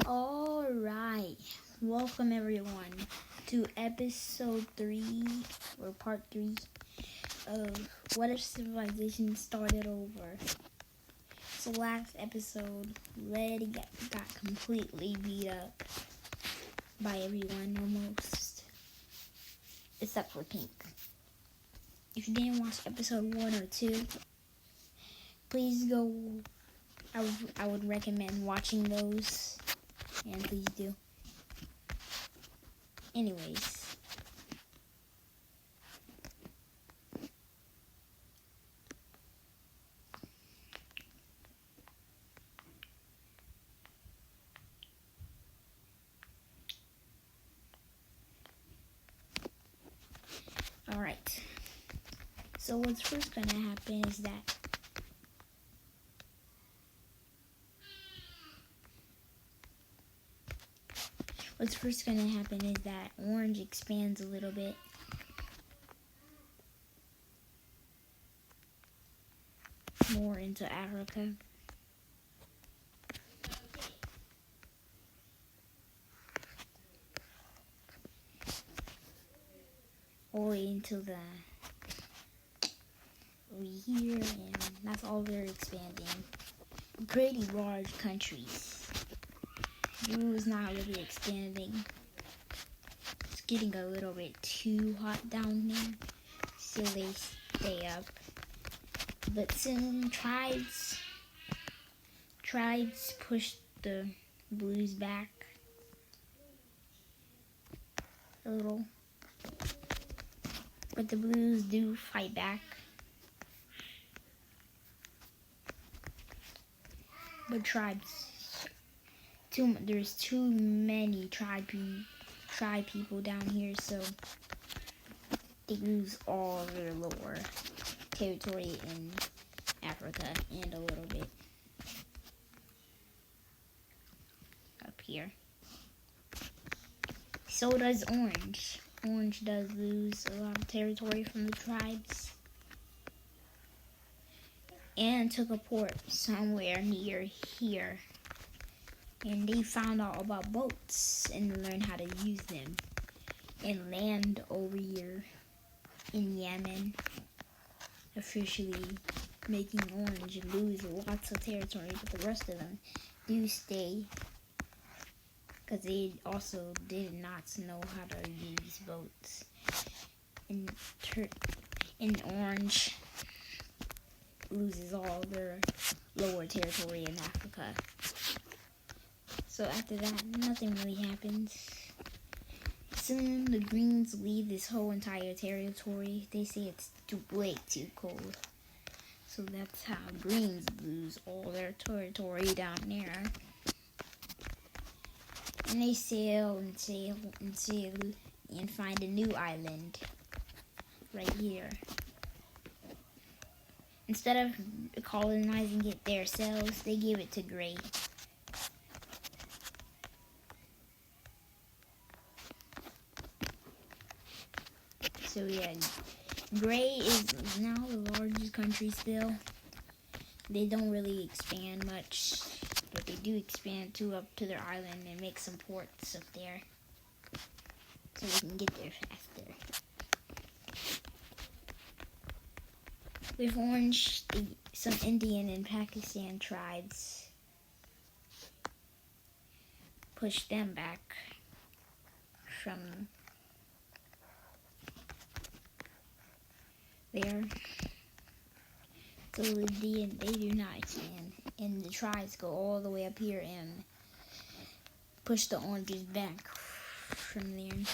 Alright, welcome everyone to episode 3, or part 3, of What If Civilization Started Over. So last episode, Red got completely beat up by everyone almost, except for Pink. If you didn't watch episode 1 or 2, please go, I would recommend watching those. And please do. Anyways. Alright. So what's first gonna happen is that Orange expands a little bit. More into Africa. All the way into over here, and that's all they're expanding. Pretty large countries. Blue is not really expanding. It's getting a little bit too hot down there, so they stay up. But soon tribes push the Blues back a little. But the Blues do fight back. But there's too many tribe people down here, so they lose all their lower territory in Africa and a little bit up here. So does Orange. Orange does lose a lot of territory from the tribes. And took a port somewhere near here. And they found out about boats and learned how to use them. And land over here in Yemen. Officially making Orange lose lots of territory, but the rest of them do stay. Because they also did not know how to use boats. And Orange loses all their lower territory in Africa. So after that, nothing really happens. Soon the Greens leave this whole entire territory. They say it's way too cold. So that's how Greens lose all their territory down there. And they sail and find a new island right here. Instead of colonizing it themselves, they give it to Gray. So yeah, Gray is now the largest country still. They don't really expand much, but they do expand up to their island and make some ports up there, so they can get there faster. With Orange, some Indian and Pakistan tribes push them back from there. So they do not expand. And the tribes go all the way up here and push the Oranges back from there.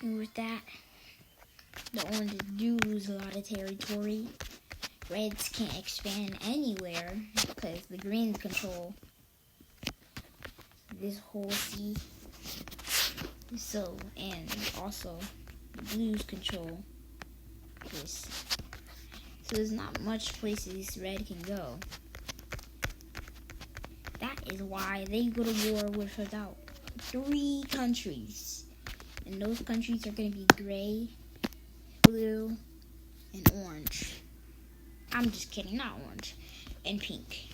And with that, the Oranges do lose a lot of territory. Reds can't expand anywhere because the Greens control this whole sea. So, and also the Blues control this. So there's not much places Red can go. That is why they go to war with about 3 countries. And those countries are going to be Gray, Blue, and Orange. I'm just kidding, not orange. And pink.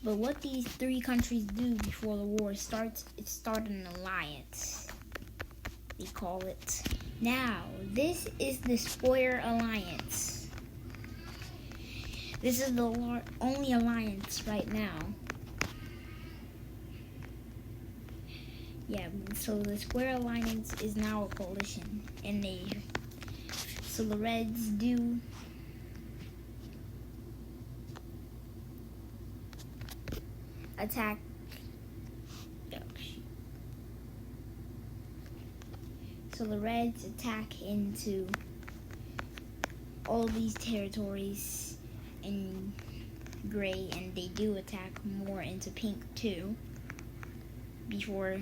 But what these three countries do before the war starts, is start an alliance. They call it. Now, this is the Spoiler Alliance. This is the only alliance right now. Yeah, so the Square Alliance is now a coalition, and so the Reds do attack. So the Reds attack into all these territories in gray, and they do attack more into pink too before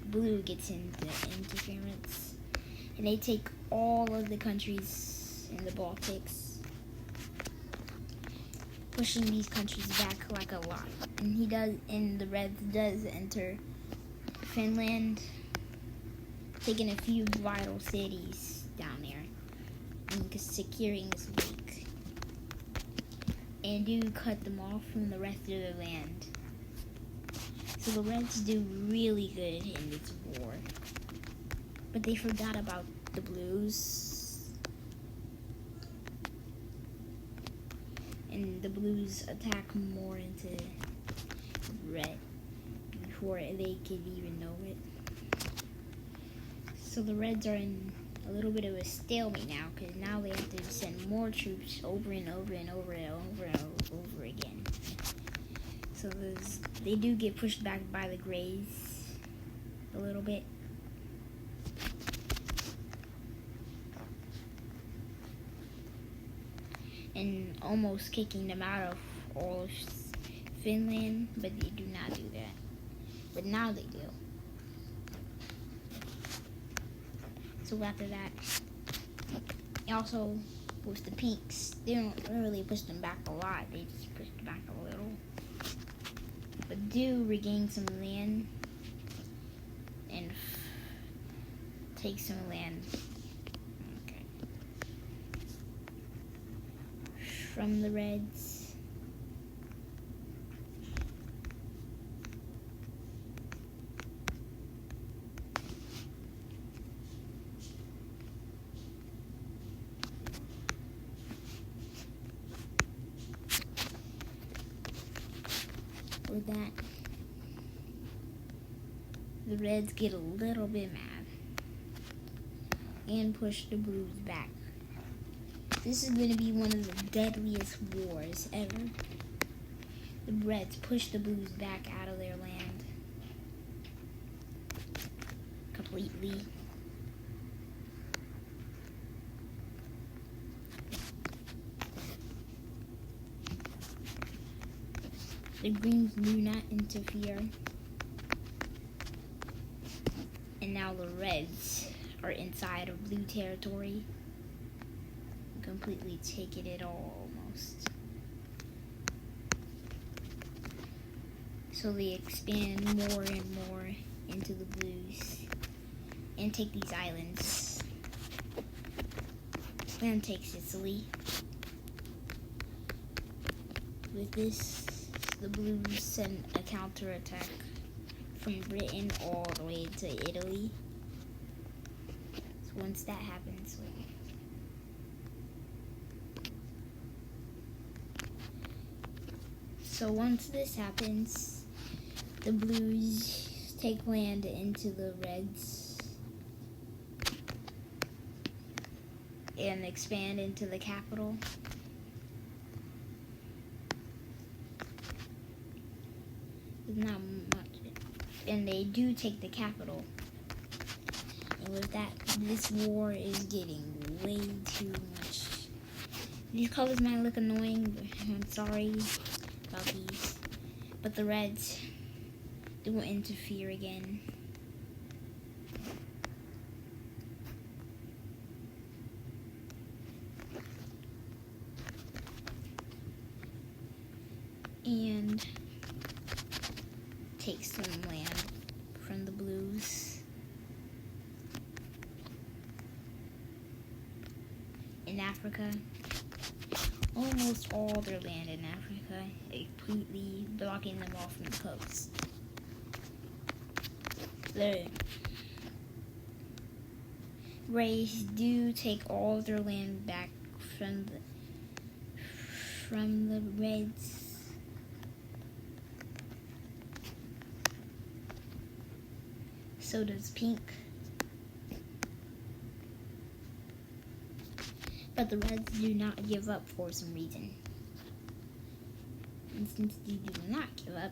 blue gets into interference. And they take all of the countries in the Baltics, pushing these countries back like a lot. And the Reds does enter Finland, taking a few vital cities down there and securing this week, and do cut them off from the rest of the land. So the Reds do really good in this war, but they forgot about the Blues, and the Blues attack more into red before they could even know it. So the Reds are in a little bit of a stalemate now, because now they have to send more troops over and over and over and over and over again. So they do get pushed back by the Grays a little bit. And almost kicking them out of all of Finland, but they do not do that. But now they do. So after that, also with the Pinks, they don't really push them back a lot. They just push them back a little. But do regain some land and take some land. Okay. From the Reds. With that, the Reds get a little bit mad and push the Blues back. This is going to be one of the deadliest wars ever. The Reds push the Blues back out of their land completely. The Greens do not interfere. And now the Reds are inside of blue territory, completely taking it all almost. So they expand more and more into the Blues and take these islands. And take Sicily. With this, the Blues send a counterattack from Britain all the way to Italy. So once that happens, once this happens, the Blues take land into the Reds and expand into the capital. Not much, and they do take the capital. And with that, this war is getting way too much. These colors might look annoying, but I'm sorry about these. But the Reds don't interfere again. And take some land from the Blues. in Africa. Almost all their land in Africa, completely blocking them off from the coast. The Rays do take all of their land back from the Reds. So does Pink. But the Reds do not give up for some reason. And since they do not give up,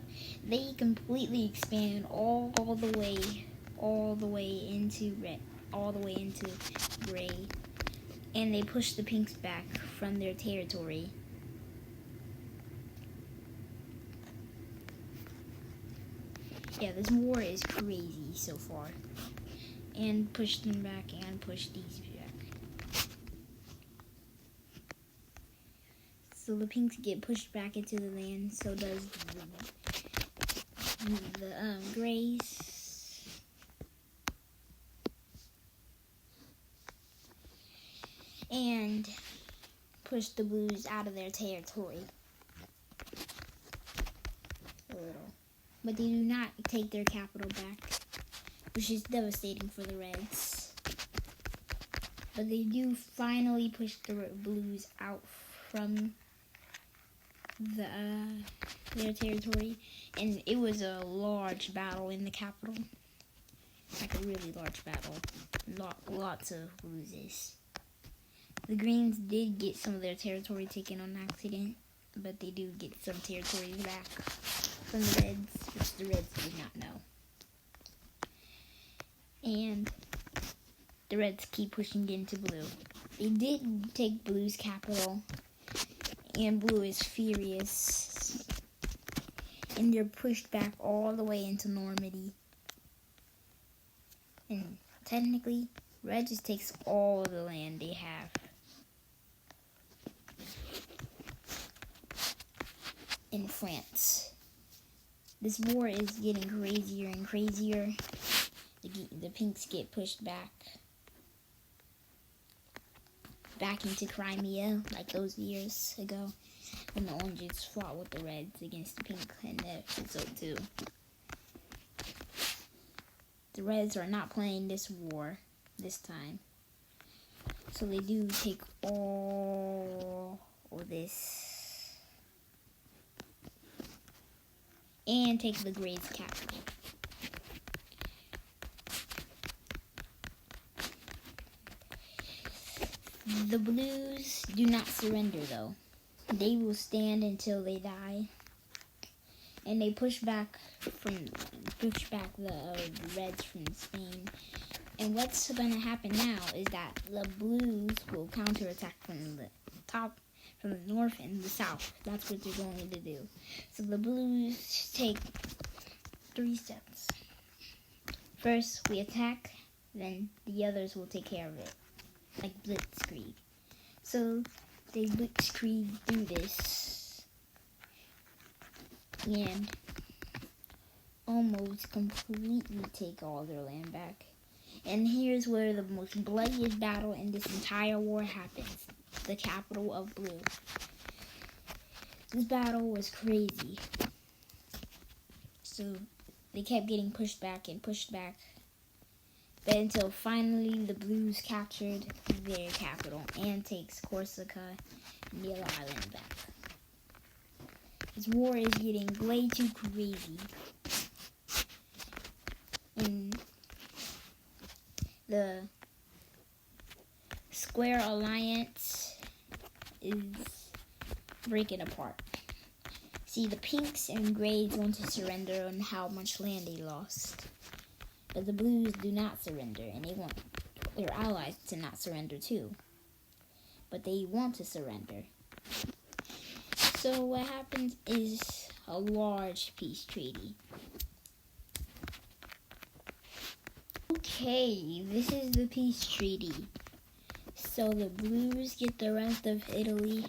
they completely expand all the way into red, all the way into gray, and they push the Pinks back from their territory. Yeah, this war is crazy so far. And push them back and push these back. So the Pinks get pushed back into the land, so does the Grays. And push the Blues out of their territory. A little. But they do not take their capital back, which is devastating for the Reds. But they do finally push the Blues out from their territory, and it was a large battle in the capital, like a really large battle. Lots of losses. The Greens did get some of their territory taken on accident, but they do get some territory back from the Reds, which the Reds did not know. And the Reds keep pushing into Blue. They did take Blue's capital, and Blue is furious. And they're pushed back all the way into Normandy. And technically, Red just takes all the land they have. In France. This war is getting crazier and crazier. The Pinks get pushed back into Crimea, like those years ago when the Oranges fought with the Reds against the Pink, and so too. The Reds are not playing this war this time, so they do take all of this and take the Grays' capital. The Blues do not surrender, though. They will stand until they die, and they push back the Reds from Spain. And what's going to happen now is that the Blues will counterattack from the top, from the north and the south. That's what they're going to do. So the Blues take 3 steps. First, we attack, then the others will take care of it, like blitzkrieg. So they blitzkrieg through this and almost completely take all their land back. And here's where the most bloodiest battle in this entire war happens. The capital of Blue. This battle was crazy. So they kept getting pushed back and pushed back. But until finally the Blues captured their capital and takes Corsica and the other island back. This war is getting way too crazy. And the Square Alliance is breaking apart. See, the Pinks and Grays want to surrender on how much land they lost. But the Blues do not surrender, and they want their allies to not surrender too. But they want to surrender. So what happens is a large peace treaty. Okay, this is the peace treaty. So the Blues get the rest of Italy.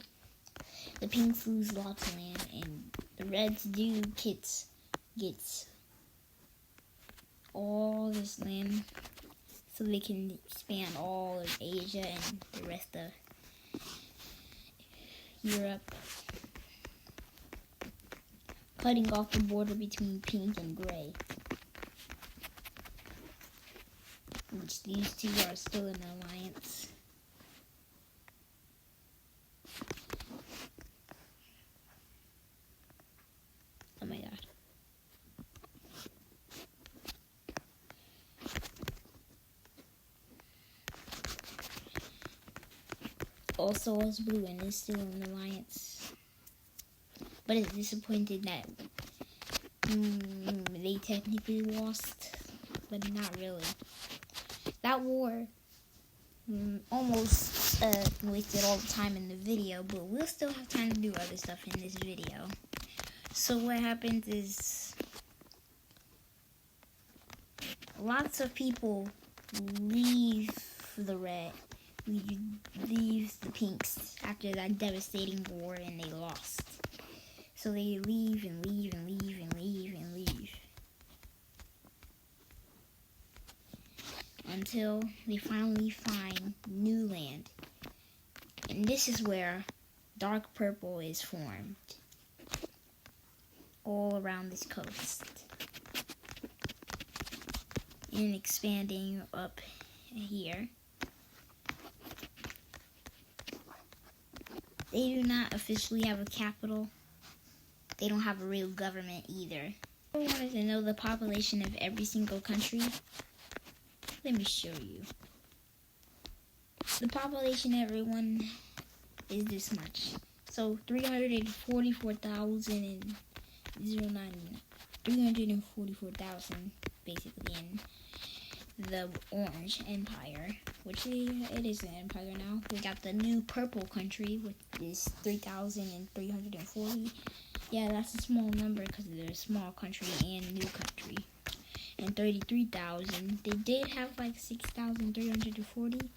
The Pinks lose lots of land, and the Reds do gets all this land, so they can span all of Asia and the rest of Europe, cutting off the border between pink and gray, which these two are still in alliance. Oh my god. Also is blue and is still in alliance. But it's disappointed that they technically lost, but not really. That war almost wasted all the time in the video, but we'll still have time to do other stuff in this video. So what happens is lots of people leave the red, leave the pinks after that devastating war, and they lost. So they leave and leave and leave and leave and leave until they finally find new land. And this is where dark purple is formed all around this coast and expanding up here. They do not officially have a capital. They don't have a real government either. I wanted to know the population of every single country. Let me show you. The population of everyone is this much. So 344,000 basically in the Orange Empire, which it is an empire now. We got the new purple country, which is 3,340. Yeah, that's a small number because they're a small country and new country. And 33,000. They did have like 6,340.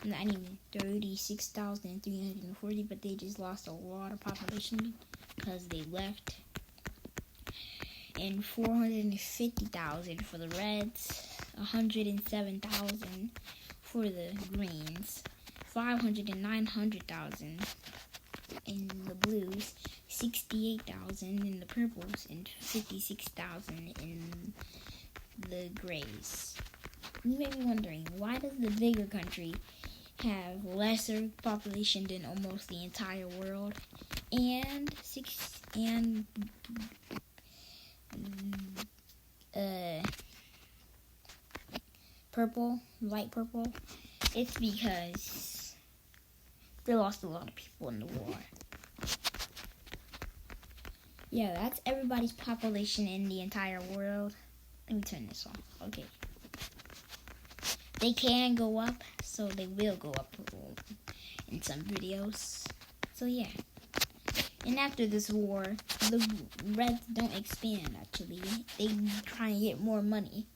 I mean 36,340, but they just lost a lot of population because they left. And 450,000 for the reds, 107,000 for the greens, 500 and 900,000 in the blues, 68,000 in the purples, and 56,000 in the grays. You may be wondering, why does the bigger country have lesser population than almost the entire world, and purple, light purple? It's because they lost a lot of people in the war. Yeah, that's everybody's population in the entire world. Let me turn this off. Okay. They can go up, so they will go up in some videos. So yeah. And after this war, the Reds don't expand, actually. They try and get more money.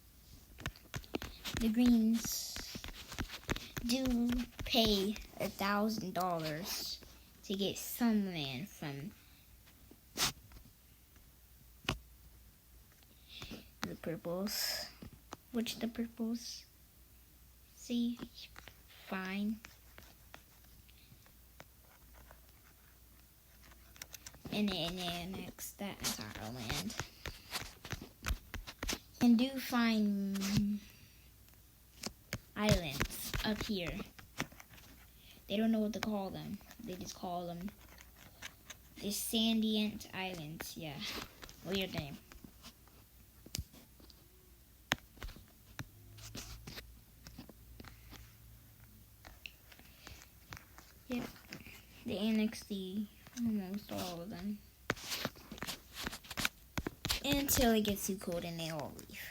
The Greens do pay $1,000 to get some land from the Purples, which the Purples say fine. And then annex that entire land. And do find islands up here. They don't know what to call them. They just call them the Sandient Islands. Yeah, weird name. Yep, they annex almost all of them. Until it gets too cold and they all leave.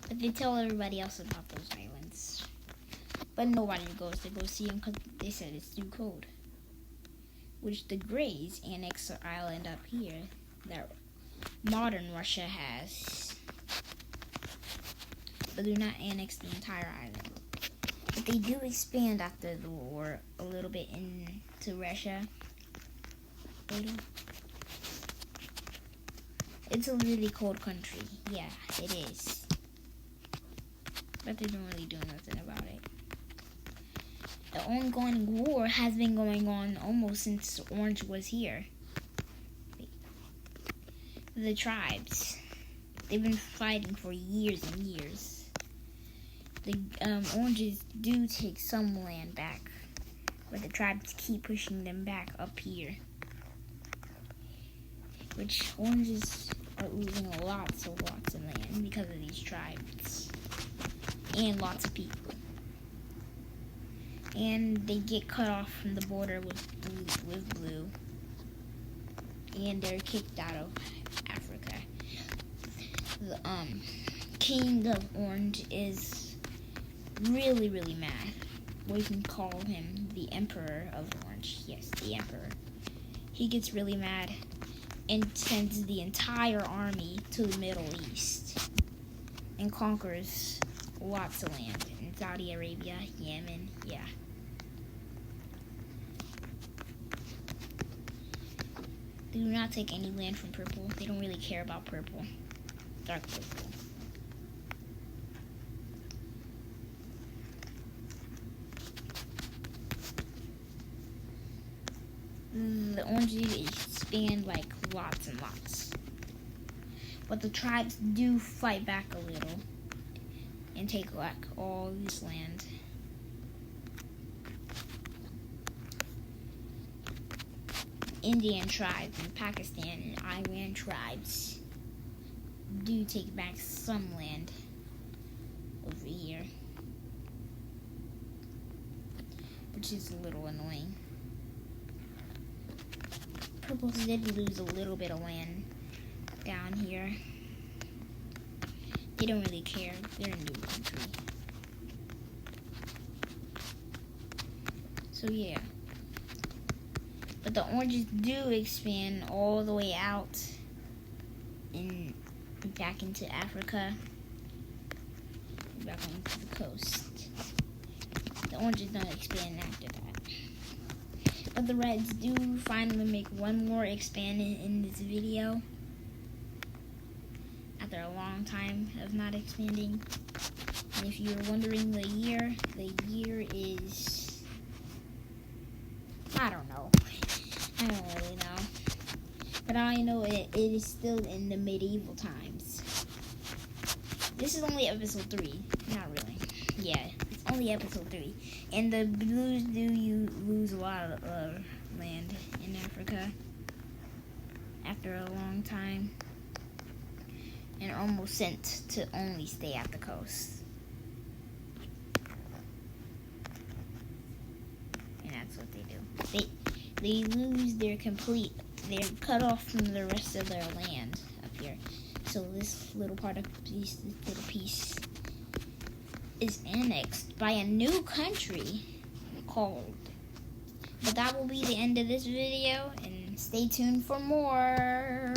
But they tell everybody else about those islands. But nobody goes to go see them because they said it's too cold. Which the Greys annex an island up here that modern Russia has. But do not annex the entire island. But they do expand after the war a little bit into Russia. It's a really cold country. Yeah, it is. But they don't really do nothing about it. The ongoing war has been going on almost since Orange was here. The tribes, they've been fighting for years and years. The Oranges do take some land back, but the tribes keep pushing them back up here. Which Oranges are losing lots of land because of these tribes. And lots of people. And they get cut off from the border with blue. And they're kicked out of Africa. The King of Orange is really, really mad. We can call him the Emperor of Orange. Yes, the Emperor. He gets really mad and sends the entire army to the Middle East and conquers lots of land in Saudi Arabia, Yemen, yeah. They do not take any land from purple. They don't really care about purple. Dark purple. The oranges expand like lots and lots. But the tribes do fight back a little and take like all this land. Indian tribes and Pakistan and Iran tribes do take back some land over here, which is a little annoying. Purples did lose a little bit of land down here. They don't really care. They're a new country. So yeah. But the oranges do expand all the way out and back into Africa. Back onto the coast. The oranges don't expand after that. But the reds do finally make one more expansion in this video. After a long time of not expanding. And if you're wondering the year is, I don't know. I don't really know. But I know it is still in the medieval times. This is only episode 3. Not really. Yeah, it's only episode 3. And the blues do lose a lot of land in Africa after a long time. And are almost sent to only stay at the coast. And that's what they do. They lose they're cut off from the rest of their land up here. So this little piece is annexed by a new country called. But that will be the end of this video, and stay tuned for more.